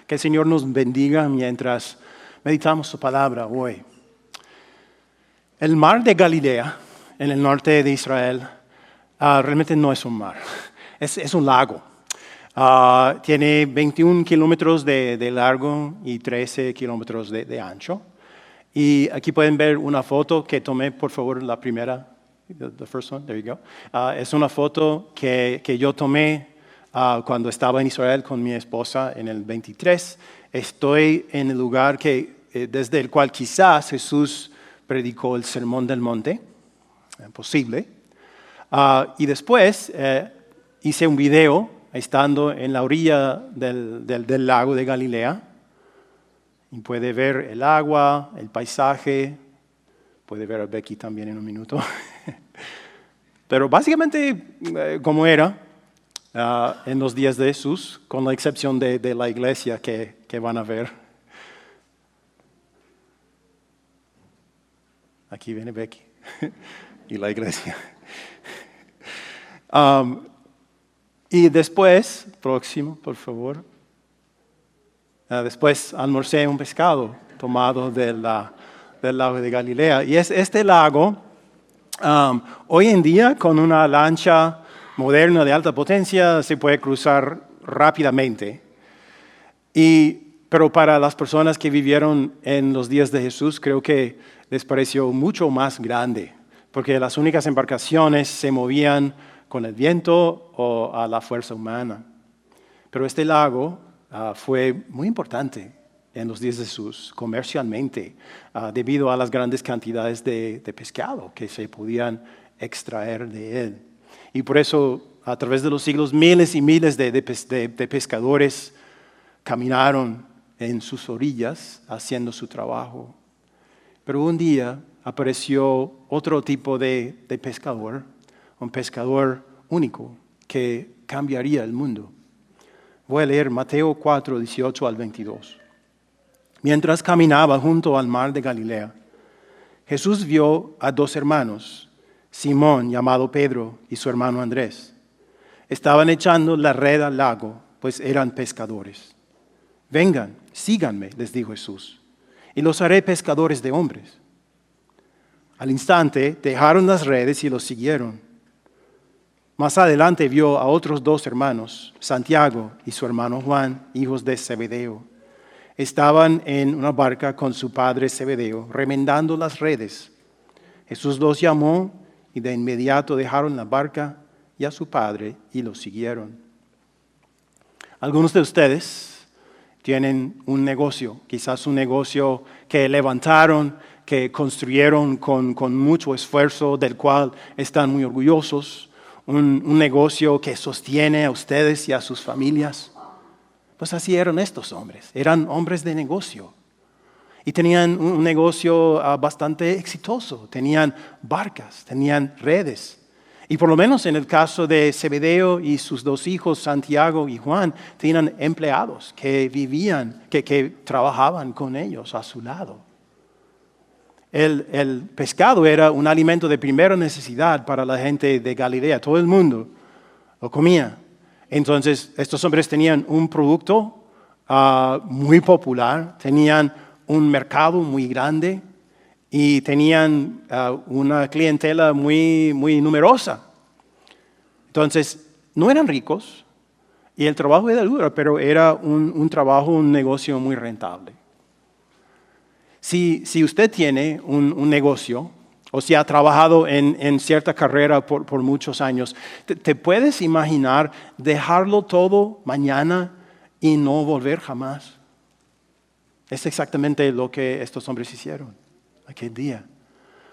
Que el Señor nos bendiga mientras meditamos su palabra hoy. El mar de Galilea, en el norte de Israel, realmente no es un mar, es un lago. Tiene 21 kilómetros de largo y 13 kilómetros de ancho. Y aquí pueden ver una foto que tomé, por favor, la primera. The first one, there you go. Es una foto que yo tomé cuando estaba en Israel con mi esposa en el 23. Estoy en el lugar desde el cual quizás Jesús predicó el Sermón del Monte, posible. Y después hice un video estando en la orilla del lago de Galilea. Y puede ver el agua, el paisaje. Puede ver a Becky también en un minuto. Pero básicamente como era en los días de Jesús, con la excepción de la iglesia que van a ver. Aquí viene Becky y la iglesia. Y después, próximo, por favor. Después almorcé un pescado tomado del lago de Galilea. Y este lago, hoy en día, con una lancha moderna de alta potencia, se puede cruzar rápidamente. Pero para las personas que vivieron en los días de Jesús, creo que les pareció mucho más grande, porque las únicas embarcaciones se movían con el viento o a la fuerza humana. Pero este lago fue muy importante en los días de Jesús, comercialmente, debido a las grandes cantidades de pescado que se podían extraer de él. Y por eso, a través de los siglos, miles y miles de pescadores caminaron en sus orillas haciendo su trabajo. Pero un día apareció otro tipo de pescador, un pescador único que cambiaría el mundo. Voy a leer Mateo 4, 18 al 22. Mientras caminaba junto al mar de Galilea, Jesús vio a dos hermanos, Simón, llamado Pedro, y su hermano Andrés. Estaban echando la red al lago, pues eran pescadores. Vengan, síganme, les dijo Jesús, y los haré pescadores de hombres. Al instante dejaron las redes y los siguieron. Más adelante vio a otros dos hermanos, Santiago y su hermano Juan, hijos de Zebedeo. Estaban en una barca con su padre Zebedeo, remendando las redes. Jesús los llamó y de inmediato dejaron la barca y a su padre y los siguieron. Algunos de ustedes tienen un negocio, quizás un negocio que levantaron, que construyeron con mucho esfuerzo, del cual están muy orgullosos. Un negocio que sostiene a ustedes y a sus familias. Pues así eran estos hombres, eran hombres de negocio. Y tenían un negocio bastante exitoso, tenían barcas, tenían redes. Y por lo menos en el caso de Zebedeo y sus dos hijos, Santiago y Juan, tenían empleados que vivían, que trabajaban con ellos a su lado. El pescado era un alimento de primera necesidad para la gente de Galilea. Todo el mundo lo comía. Entonces, estos hombres tenían un producto muy popular, tenían un mercado muy grande y tenían una clientela muy, muy numerosa. Entonces, no eran ricos y el trabajo era duro, pero era un trabajo, un negocio muy rentable. Si usted tiene un negocio o si ha trabajado en cierta carrera por muchos años, ¿te puedes imaginar dejarlo todo mañana y no volver jamás? Es exactamente lo que estos hombres hicieron aquel día.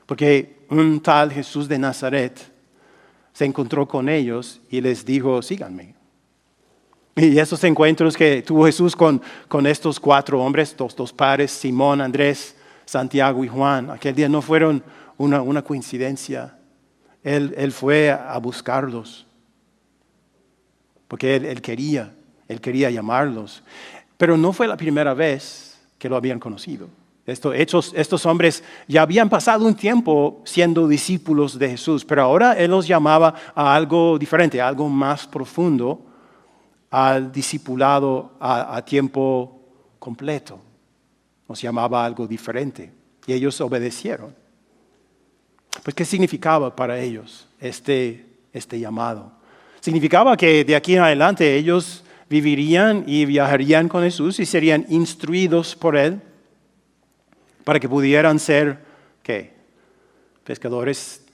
Porque un tal Jesús de Nazaret se encontró con ellos y les dijo, síganme. Y esos encuentros que tuvo Jesús con estos cuatro hombres, dos pares, Simón, Andrés, Santiago y Juan, aquel día no fueron una coincidencia. Él fue a buscarlos, porque él quería llamarlos. Pero no fue la primera vez que lo habían conocido. Estos hombres ya habían pasado un tiempo siendo discípulos de Jesús, pero ahora Él los llamaba a algo diferente, a algo más profundo, al discipulado a tiempo completo. Nos llamaba algo diferente y ellos obedecieron. Pues, ¿qué significaba para ellos este llamado? Significaba que de aquí en adelante ellos vivirían y viajarían con Jesús y serían instruidos por Él para que pudieran ser, ¿qué? Pescadores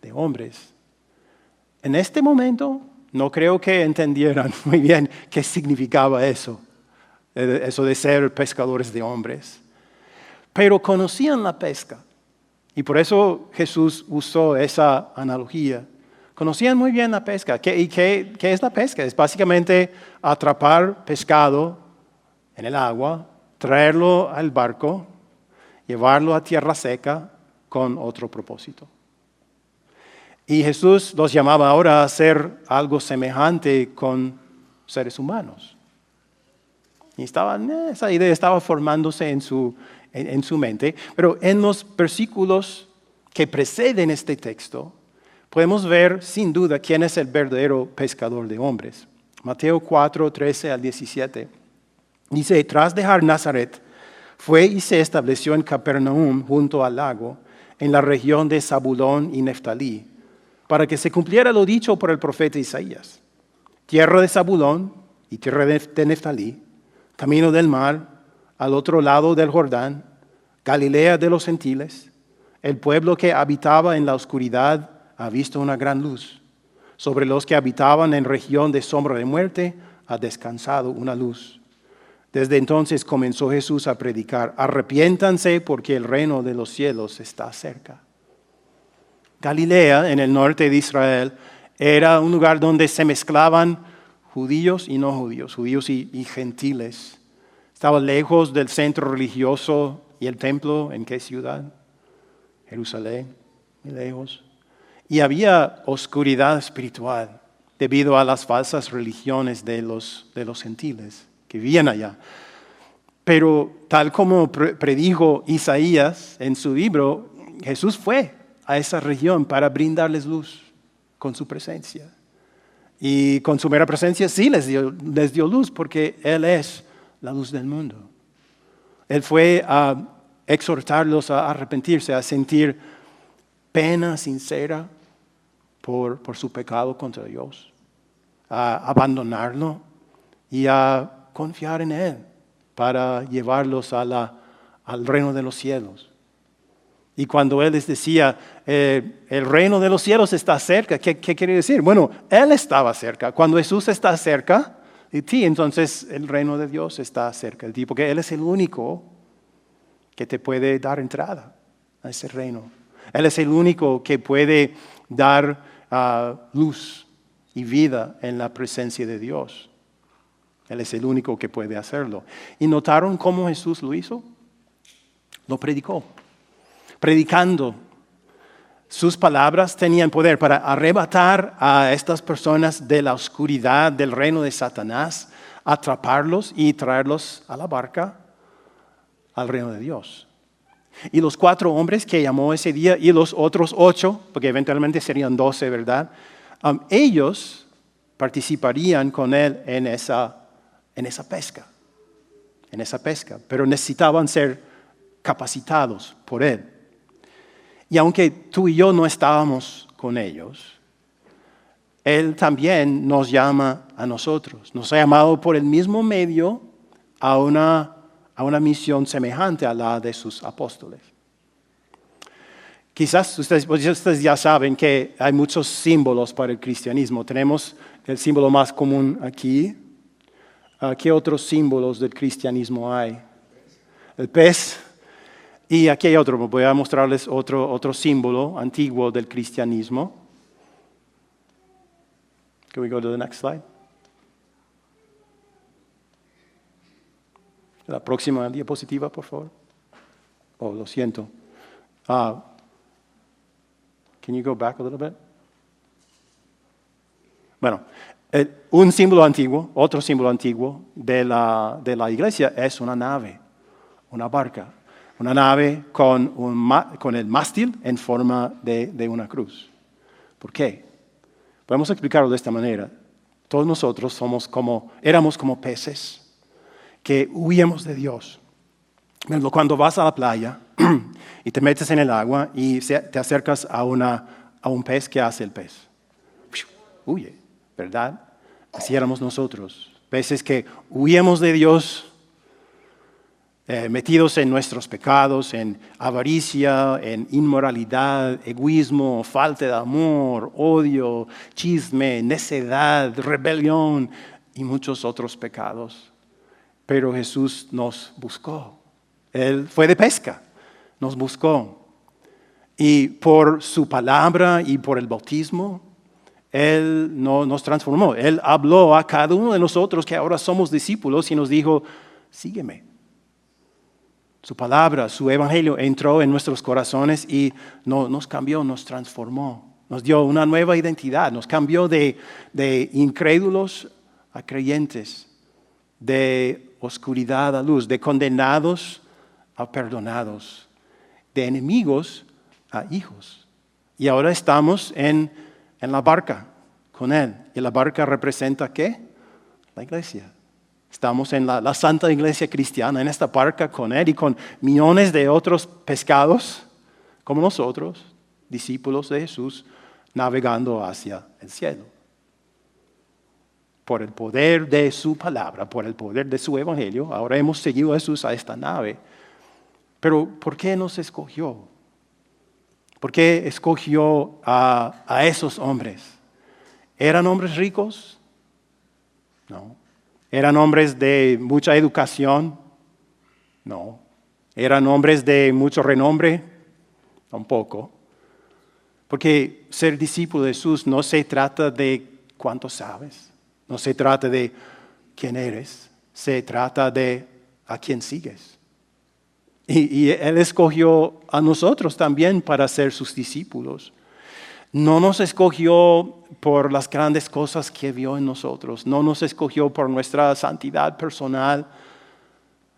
de hombres. En este momento no creo que entendieran muy bien qué significaba eso de ser pescadores de hombres. Pero conocían la pesca y por eso Jesús usó esa analogía. Conocían muy bien la pesca. ¿Qué es la pesca? Es básicamente atrapar pescado en el agua, traerlo al barco, llevarlo a tierra seca con otro propósito. Y Jesús los llamaba ahora a hacer algo semejante con seres humanos. Y esa idea estaba formándose en su mente. Pero en los versículos que preceden este texto, podemos ver sin duda quién es el verdadero pescador de hombres. Mateo 4, 13 al 17. Dice, tras dejar Nazaret, fue y se estableció en Capernaum junto al lago, en la región de Zabulón y Neftalí, para que se cumpliera lo dicho por el profeta Isaías. Tierra de Zabulón y tierra de Neftalí, camino del mar, al otro lado del Jordán, Galilea de los gentiles, el pueblo que habitaba en la oscuridad ha visto una gran luz. Sobre los que habitaban en región de sombra de muerte ha descansado una luz. Desde entonces comenzó Jesús a predicar, arrepiéntanse porque el reino de los cielos está cerca. Galilea, en el norte de Israel, era un lugar donde se mezclaban judíos y no judíos, judíos y gentiles. Estaba lejos del centro religioso y el templo. ¿En qué ciudad? Jerusalén, muy lejos. Y había oscuridad espiritual debido a las falsas religiones de los gentiles que vivían allá. Pero tal como predijo Isaías en su libro, Jesús fue a esa región para brindarles luz con su presencia. Y con su mera presencia sí les dio luz porque Él es la luz del mundo. Él fue a exhortarlos a arrepentirse, a sentir pena sincera por su pecado contra Dios, a abandonarlo y a confiar en Él para llevarlos al reino de los cielos. Y cuando Él les decía, el reino de los cielos está cerca, ¿qué quiere decir? Bueno, Él estaba cerca. Cuando Jesús está cerca de ti, entonces el reino de Dios está cerca de ti, porque Él es el único que te puede dar entrada a ese reino. Él es el único que puede dar luz y vida en la presencia de Dios. Él es el único que puede hacerlo. ¿Y notaron cómo Jesús lo hizo? Lo predicó. Predicando. Sus palabras tenían poder para arrebatar a estas personas de la oscuridad del reino de Satanás, atraparlos y traerlos a la barca al reino de Dios. Y los 4 hombres que llamó ese día y los otros 8, porque eventualmente serían 12, ¿verdad? Ellos participarían con él en esa pesca. Pero necesitaban ser capacitados por él. Y aunque tú y yo no estábamos con ellos, Él también nos llama a nosotros. Nos ha llamado por el mismo medio a una misión semejante a la de sus apóstoles. Quizás ustedes ya saben que hay muchos símbolos para el cristianismo. Tenemos el símbolo más común aquí. ¿Qué otros símbolos del cristianismo hay? El pez. Y aquí hay otro, voy a mostrarles otro símbolo antiguo del cristianismo. Can we go to the next slide? La próxima diapositiva, por favor. Oh, lo siento. Can you go back a little bit? Bueno, un símbolo antiguo, otro símbolo antiguo de la iglesia es una nave, una barca. Una nave con el mástil en forma de una cruz. ¿Por qué? Podemos explicarlo de esta manera. Todos nosotros éramos como peces que huíamos de Dios. Cuando vas a la playa y te metes en el agua y te acercas a un pez, ¿qué hace el pez? Huye, ¿verdad? Así éramos nosotros, peces que huíamos de Dios, metidos en nuestros pecados, en avaricia, en inmoralidad, egoísmo, falta de amor, odio, chisme, necedad, rebelión y muchos otros pecados. Pero Jesús nos buscó. Él fue de pesca, nos buscó. Y por su palabra y por el bautismo, Él nos transformó. Él habló a cada uno de nosotros que ahora somos discípulos y nos dijo, sígueme. Su palabra, su evangelio entró en nuestros corazones y nos cambió, nos transformó. Nos dio una nueva identidad, nos cambió de incrédulos a creyentes, de oscuridad a luz, de condenados a perdonados, de enemigos a hijos. Y ahora estamos en la barca con Él. ¿Y la barca representa qué? La iglesia. Estamos en la Santa Iglesia Cristiana, en esta barca con Él y con millones de otros pescados, como nosotros, discípulos de Jesús, navegando hacia el cielo. Por el poder de su palabra, por el poder de su evangelio, ahora hemos seguido a Jesús a esta nave. Pero ¿por qué nos escogió? ¿Por qué escogió a esos hombres? ¿Eran hombres ricos? No. ¿Eran hombres de mucha educación? No. ¿Eran hombres de mucho renombre? Tampoco. Porque ser discípulo de Jesús no se trata de cuánto sabes, no se trata de quién eres, se trata de a quién sigues. Y Él escogió a nosotros también para ser sus discípulos. No nos escogió por las grandes cosas que vio en nosotros. No nos escogió por nuestra santidad personal.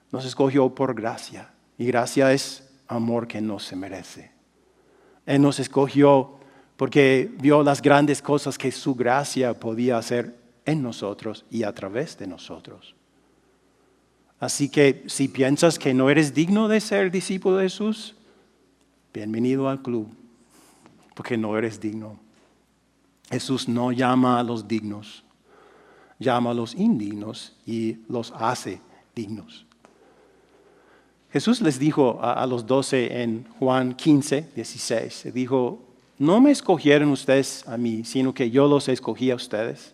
Nos escogió por gracia. Y gracia es amor que no se merece. Él nos escogió porque vio las grandes cosas que su gracia podía hacer en nosotros y a través de nosotros. Así que si piensas que no eres digno de ser discípulo de Jesús, bienvenido al club. Porque no eres digno. Jesús no llama a los dignos, llama a los indignos y los hace dignos. Jesús les dijo a los 12 en Juan 15, 16, dijo, no me escogieron ustedes a mí, sino que yo los escogí a ustedes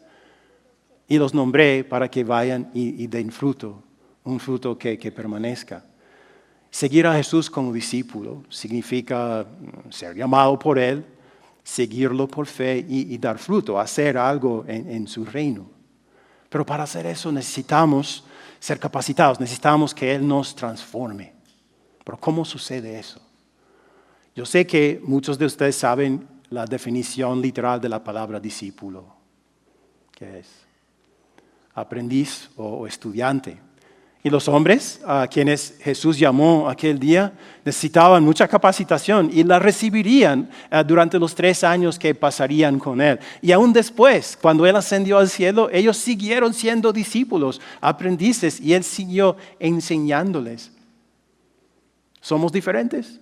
y los nombré para que vayan y den fruto, un fruto que permanezca. Seguir a Jesús como discípulo significa ser llamado por Él, seguirlo por fe y dar fruto, hacer algo en su reino. Pero para hacer eso necesitamos ser capacitados, necesitamos que Él nos transforme. Pero ¿cómo sucede eso? Yo sé que muchos de ustedes saben la definición literal de la palabra discípulo. ¿Qué es? Aprendiz o estudiante. Y los hombres a quienes Jesús llamó aquel día necesitaban mucha capacitación y la recibirían durante los 3 años que pasarían con Él. Y aún después, cuando Él ascendió al cielo, ellos siguieron siendo discípulos, aprendices, y Él siguió enseñándoles. ¿Somos diferentes?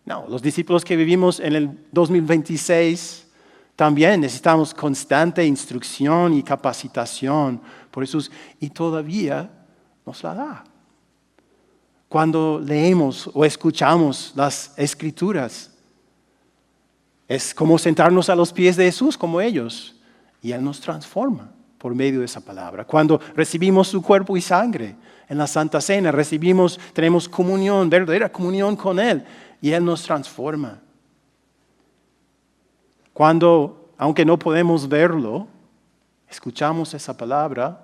No, los discípulos que vivimos en el 2026 también necesitamos constante instrucción y capacitación por Jesús. Y todavía nos la da. Cuando leemos o escuchamos las Escrituras, es como sentarnos a los pies de Jesús como ellos, y Él nos transforma por medio de esa palabra. Cuando recibimos su cuerpo y sangre en la Santa Cena, tenemos comunión, verdadera comunión con Él, y Él nos transforma. Cuando, aunque no podemos verlo, escuchamos esa palabra,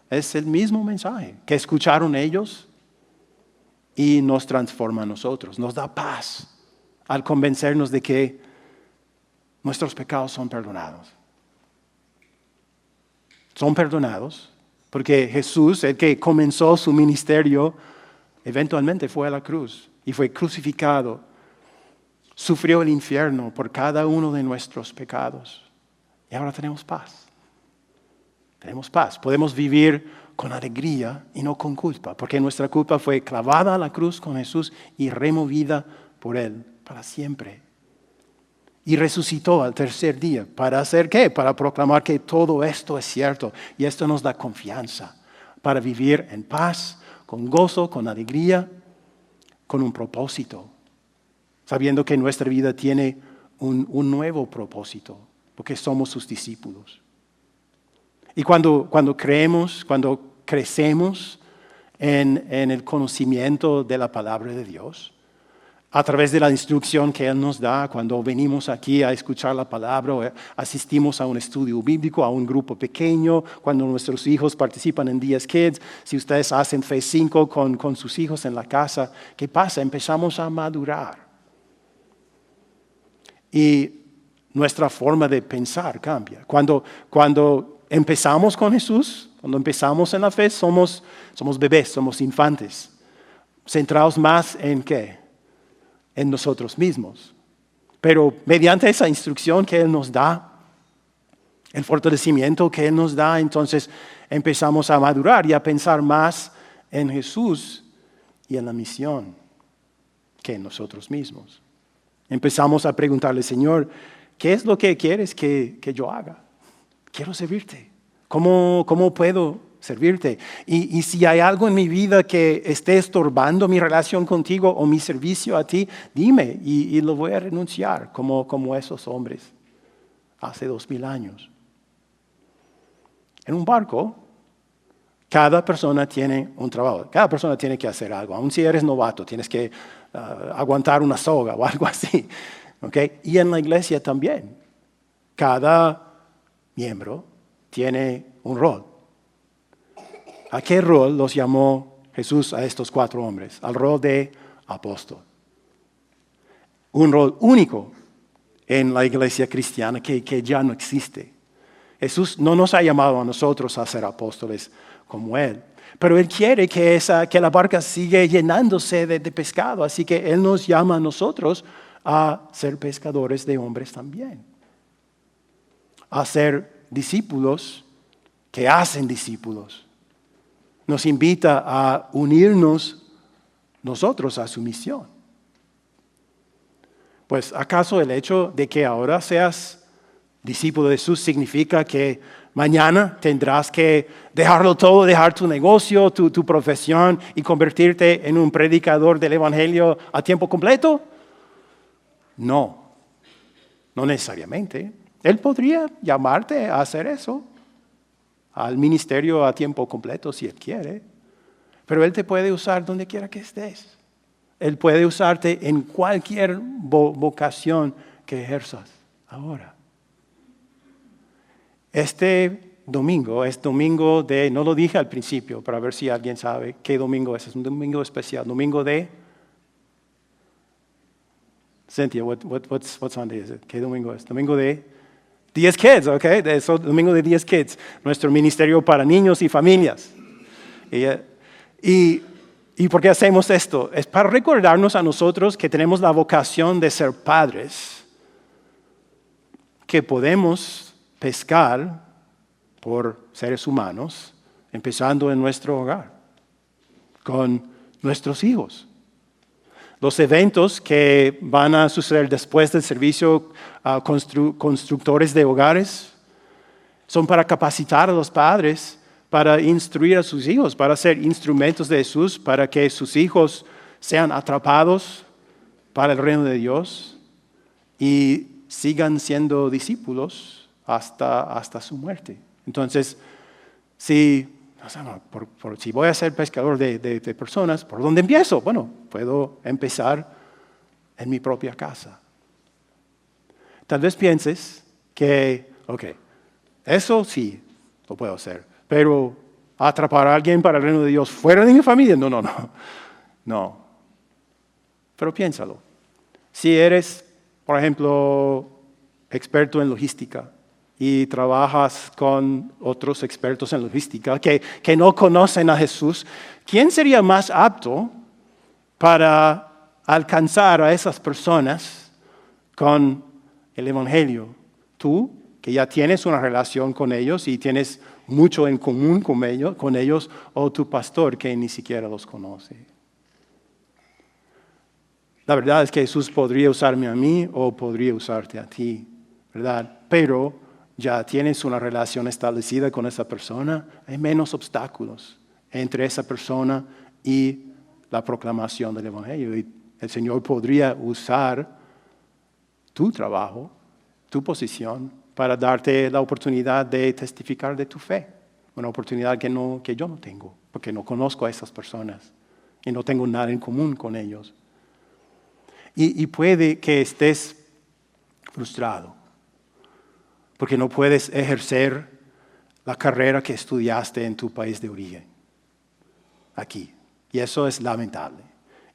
es el mismo mensaje que escucharon ellos y nos transforma a nosotros. Nos da paz al convencernos de que nuestros pecados son perdonados. Son perdonados porque Jesús, el que comenzó su ministerio, eventualmente fue a la cruz y fue crucificado. Sufrió el infierno por cada uno de nuestros pecados. Y ahora tenemos paz. Tenemos paz. Podemos vivir con alegría y no con culpa, porque nuestra culpa fue clavada a la cruz con Jesús y removida por Él para siempre. Y resucitó al tercer día. ¿Para hacer qué? Para proclamar que todo esto es cierto. Y esto nos da confianza para vivir en paz, con gozo, con alegría, con un propósito. Sabiendo que nuestra vida tiene un nuevo propósito, porque somos sus discípulos. Y cuando creemos, cuando crecemos en el conocimiento de la palabra de Dios, a través de la instrucción que Él nos da cuando venimos aquí a escuchar la palabra, o asistimos a un estudio bíblico, a un grupo pequeño, cuando nuestros hijos participan en 10 Kids, si ustedes hacen Fe 5 con sus hijos en la casa, ¿qué pasa? Empezamos a madurar. Y nuestra forma de pensar cambia. Cuando empezamos con Jesús, cuando empezamos en la fe, somos bebés, somos infantes, centrados más en ¿qué? En nosotros mismos. Pero mediante esa instrucción que Él nos da, el fortalecimiento que Él nos da, entonces empezamos a madurar y a pensar más en Jesús y en la misión que en nosotros mismos. Empezamos a preguntarle, Señor, ¿qué es lo que quieres que yo haga? Quiero servirte. ¿Cómo puedo servirte? Y si hay algo en mi vida que esté estorbando mi relación contigo o mi servicio a ti, dime y lo voy a renunciar como esos hombres hace 2000 años. En un barco, cada persona tiene un trabajo, cada persona tiene que hacer algo. Aun si eres novato, tienes que aguantar una soga o algo así. ¿Okay? Y en la iglesia también, cada miembro tiene un rol. ¿A qué rol los llamó Jesús a estos 4 hombres? Al rol de apóstol. Un rol único en la iglesia cristiana que ya no existe. Jesús no nos ha llamado a nosotros a ser apóstoles como Él, pero Él quiere que la barca siga llenándose de pescado, así que Él nos llama a nosotros a ser pescadores de hombres también, a ser discípulos que hacen discípulos. Nos invita a unirnos nosotros a su misión. Pues, ¿acaso el hecho de que ahora seas discípulo de Jesús significa que mañana tendrás que dejarlo todo, dejar tu negocio, tu profesión y convertirte en un predicador del evangelio a tiempo completo? No necesariamente. Él podría llamarte a hacer eso, al ministerio a tiempo completo si Él quiere, pero Él te puede usar donde quiera que estés. Él puede usarte en cualquier vocación que ejerzas ahora. Este domingo es domingo de, no lo dije al principio, para ver si alguien sabe qué domingo es un domingo especial, domingo de... Cynthia, what Sunday is it? ¿Qué domingo es? Domingo de 10 Kids, ¿ok? Domingo de 10 Kids, nuestro ministerio para niños y familias. ¿Y por qué hacemos esto? Es para recordarnos a nosotros que tenemos la vocación de ser padres, que podemos pescar por seres humanos, empezando en nuestro hogar, con nuestros hijos. Los eventos que van a suceder después del servicio a constructores de hogares son para capacitar a los padres, para instruir a sus hijos, para ser instrumentos de Jesús, para que sus hijos sean atrapados para el reino de Dios y sigan siendo discípulos hasta su muerte. Entonces, si voy a ser pescador de personas, ¿por dónde empiezo? Bueno, puedo empezar en mi propia casa. Tal vez pienses que, eso sí lo puedo hacer, pero atrapar a alguien para el reino de Dios fuera de mi familia, no. Pero piénsalo. Si eres, por ejemplo, experto en logística, y trabajas con otros expertos en logística que no conocen a Jesús, ¿quién sería más apto para alcanzar a esas personas con el evangelio? Tú, que ya tienes una relación con ellos y tienes mucho en común con ellos, o tu pastor que ni siquiera los conoce. La verdad es que Jesús podría usarme a mí o podría usarte a ti, ¿verdad? Pero ya tienes una relación establecida con esa persona, hay menos obstáculos entre esa persona y la proclamación del Evangelio. Y el Señor podría usar tu trabajo, tu posición, para darte la oportunidad de testificar de tu fe. Una oportunidad que yo no tengo, porque no conozco a esas personas y no tengo nada en común con ellos. Y puede que estés frustrado, porque no puedes ejercer la carrera que estudiaste en tu país de origen, aquí. Y eso es lamentable.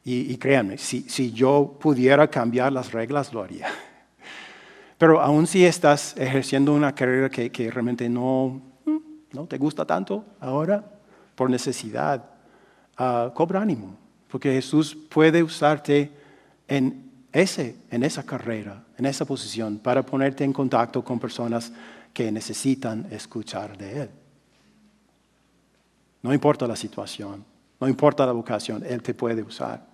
Y créanme, si yo pudiera cambiar las reglas, lo haría. Pero aún si estás ejerciendo una carrera que realmente no te gusta tanto ahora, por necesidad, cobra ánimo, porque Jesús puede usarte en esa carrera, en esa posición, para ponerte en contacto con personas que necesitan escuchar de Él. No importa la situación, no importa la vocación, Él te puede usar.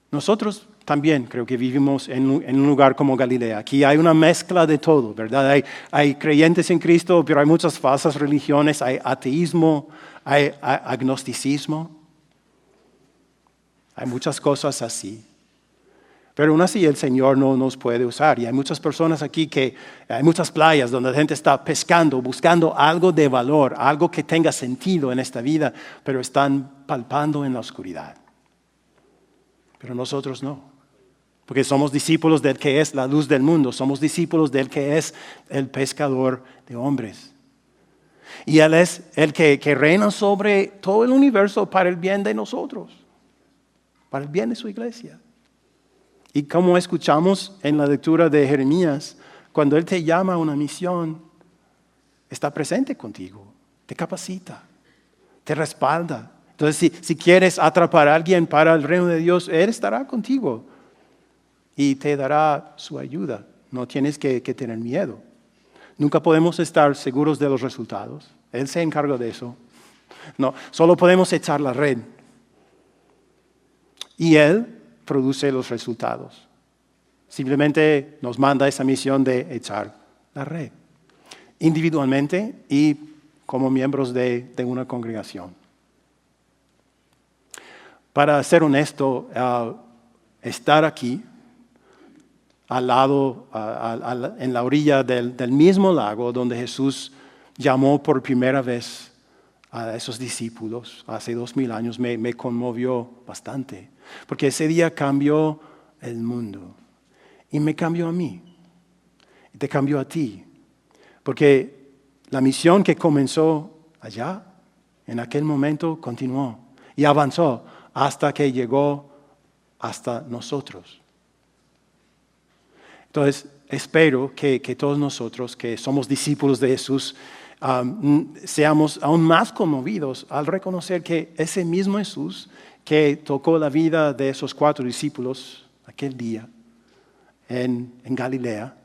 Nosotros también creo que vivimos en un lugar como Galilea. Aquí hay una mezcla de todo, ¿verdad? Hay creyentes en Cristo, pero hay muchas falsas religiones, hay ateísmo, hay agnosticismo. Hay muchas cosas así. Pero aún así el Señor no nos puede usar. Y hay muchas personas aquí hay muchas playas donde la gente está pescando, buscando algo de valor, algo que tenga sentido en esta vida, pero están palpando en la oscuridad. Pero nosotros no. Porque somos discípulos del que es la luz del mundo. Somos discípulos del que es el pescador de hombres. Y Él es el que reina sobre todo el universo para el bien de nosotros. Para el bien de su iglesia. Y como escuchamos en la lectura de Jeremías, cuando Él te llama a una misión, está presente contigo, te capacita, te respalda. Entonces, si quieres atrapar a alguien para el reino de Dios, Él estará contigo y te dará su ayuda. No tienes que tener miedo. Nunca podemos estar seguros de los resultados. Él se encarga de eso. No, solo podemos echar la red. Y Él produce los resultados. Simplemente nos manda esa misión de echar la red. Individualmente y como miembros de una congregación. Para ser honesto, estar aquí, al lado, en la orilla del mismo lago donde Jesús llamó por primera vez a esos discípulos hace 2000 años, me conmovió bastante. Porque ese día cambió el mundo. Y me cambió a mí. Y te cambió a ti. Porque la misión que comenzó allá, en aquel momento, continuó. Y avanzó hasta que llegó hasta nosotros. Entonces, espero que todos nosotros que somos discípulos de Jesús seamos aún más conmovidos al reconocer que ese mismo Jesús que tocó la vida de esos 4 discípulos aquel día en Galilea,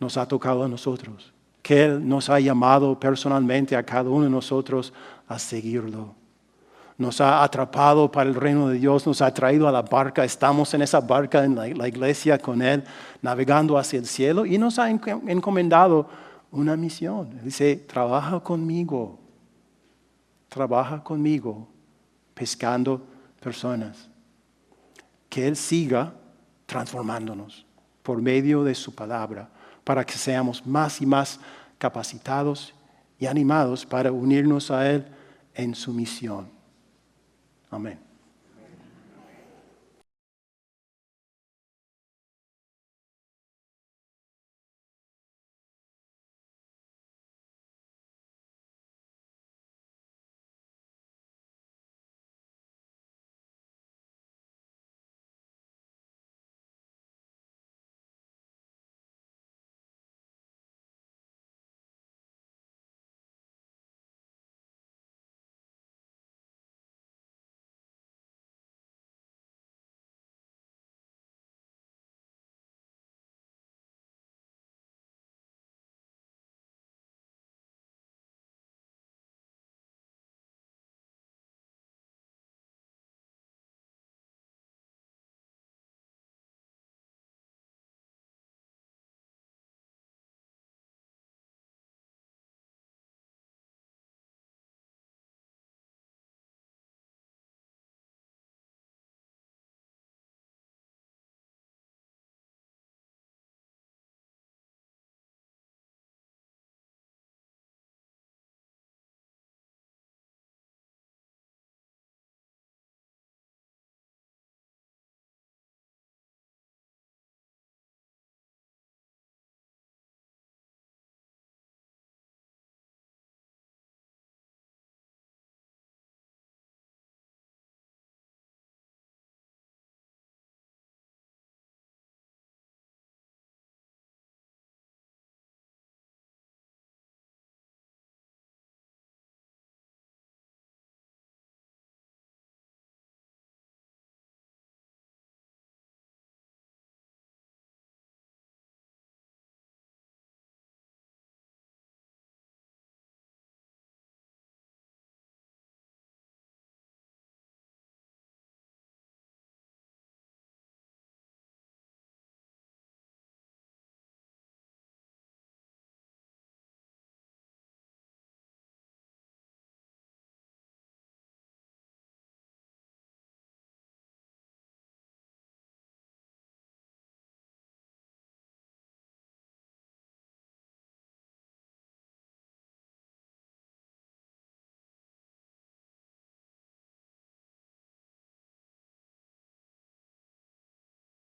nos ha tocado a nosotros. Que Él nos ha llamado personalmente a cada uno de nosotros a seguirlo. Nos ha atrapado para el reino de Dios, nos ha traído a la barca, estamos en esa barca en la iglesia con Él, navegando hacia el cielo y nos ha encomendado una misión. Él dice, trabaja conmigo, pescando personas. Que Él siga transformándonos por medio de su palabra, para que seamos más y más capacitados y animados para unirnos a Él en su misión. Amén.